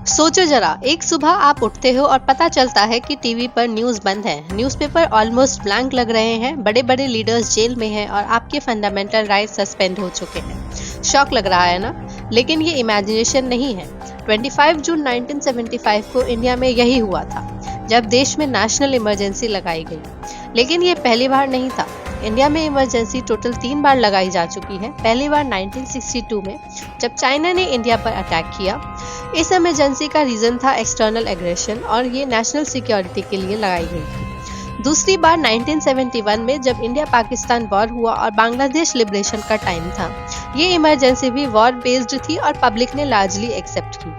सोचो जरा, एक सुबह आप उठते हो और पता चलता है कि टीवी पर न्यूज़ बंद है, न्यूज़पेपर ऑलमोस्ट ब्लैंक लग रहे हैं, बड़े बड़े लीडर्स जेल में हैं और आपके फंडामेंटल राइट्स सस्पेंड हो चुके हैं। शॉक लग रहा है ना? लेकिन ये इमेजिनेशन नहीं है। 25 जून 1975 को इंडिया में यही हुआ था, जब देश में नेशनल इमरजेंसी लगाई गई। लेकिन ये पहली बार नहीं था। इंडिया में इमरजेंसी टोटल 3 बार लगाई जा चुकी है। पहली बार 1962 में, जब चाइना ने इंडिया पर अटैक किया। इस इमरजेंसी का रीजन था एक्सटर्नल एग्रेशन और ये नेशनल सिक्योरिटी के लिए लगाई गई थी। दूसरी बार 1971 में, जब इंडिया पाकिस्तान वॉर हुआ और बांग्लादेश लिबरेशन का टाइम था। ये इमरजेंसी भी वॉर बेस्ड थी और पब्लिक ने लार्जली एक्सेप्ट की।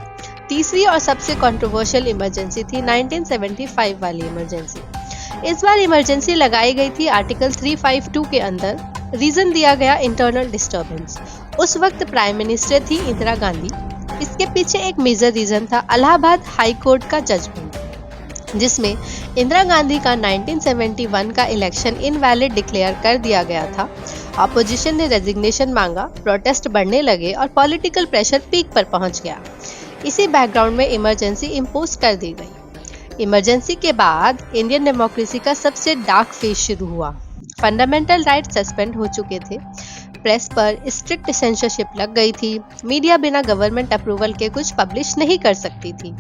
तीसरी और सबसे कंट्रोवर्शियल इमरजेंसी थी 1975 वाली इमरजेंसी। इस बार इमरजेंसी लगाई गई थी आर्टिकल 352 के अंदर। रीजन दिया गया इंटरनल डिस्टर्बेंस। उस वक्त प्राइम मिनिस्टर थी इंदिरा गांधी। इसके पीछे एक मेजर रीजन था इलाहाबाद हाई कोर्ट का जजमेंट, जिसमें इंदिरा गांधी का 1971 का इलेक्शन इनवैलिड डिक्लेयर कर दिया गया था। ऑपोजिशन ने रेजिग्नेशन मांगा, प्रोटेस्ट बढ़ने लगे और पॉलिटिकल प्रेशर पीक पर पहुंच गया। इसी बैकग्राउंड में इमरजेंसी इम्पोज कर दी गई। इमरजेंसी के बाद इंडियन डेमोक्रेसी का सबसे डार्क फेज शुरू हुआ। फंडामेंटल राइट्स सस्पेंड हो चुके थे, प्रेस पर स्ट्रिक्ट सेंसरशिप लग गई थी, मीडिया बिना गवर्नमेंट अप्रूवल के कुछ पब्लिश नहीं कर सकती थी,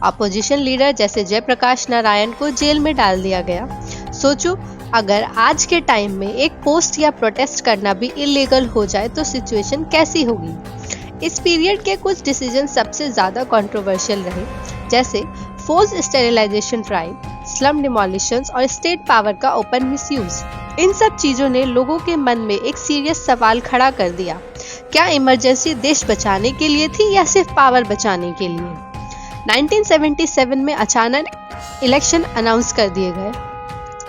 ऑपोजिशन लीडर जैसे जयप्रकाश नारायण को जेल में डाल दिया गया। सोचो, अगर आज के टाइम में एक पोस्ट या प्रोटेस्ट करना भी इलीगल हो जाए तो सिचुएशन कैसी होगी। इस पीरियड के कुछ डिसीजन सबसे ज्यादा कंट्रोवर्शियल रहे, जैसे फोर्स स्टेरिलाइजेशन ड्राइव, स्लम डिमोलिशंस और स्टेट पावर का ओपन मिसयूज। इन सब चीजों ने लोगों के मन में एक सीरियस सवाल खड़ा कर दिया, क्या इमरजेंसी देश बचाने के लिए थी या सिर्फ पावर बचाने के लिए। 1977 में अचानक इलेक्शन अनाउंस कर दिए गए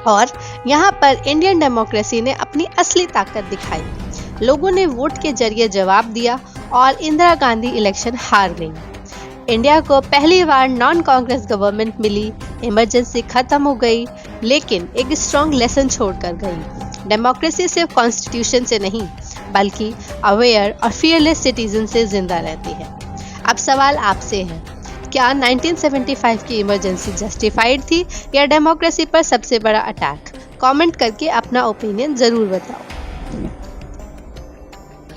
और यहाँ पर इंडियन डेमोक्रेसी ने अपनी असली ताकत दिखाई। लोगों ने वोट के जरिए जवाब दिया और इंदिरा गांधी इलेक्शन हार गई। इंडिया को पहली बार नॉन कांग्रेस गवर्नमेंट मिली, इमरजेंसी खत्म हो गई, लेकिन एक स्ट्रॉन्ग लेसन छोड़कर गई। डेमोक्रेसी सिर्फ कॉन्स्टिट्यूशन से नहीं, बल्कि अवेयर और फियरलेस सिटीजन से जिंदा रहती है। अब सवाल आपसे है, क्या 1975 की इमरजेंसी जस्टिफाइड थी या डेमोक्रेसी पर सबसे बड़ा अटैक? कमेंट करके अपना ओपिनियन जरूर बताओ।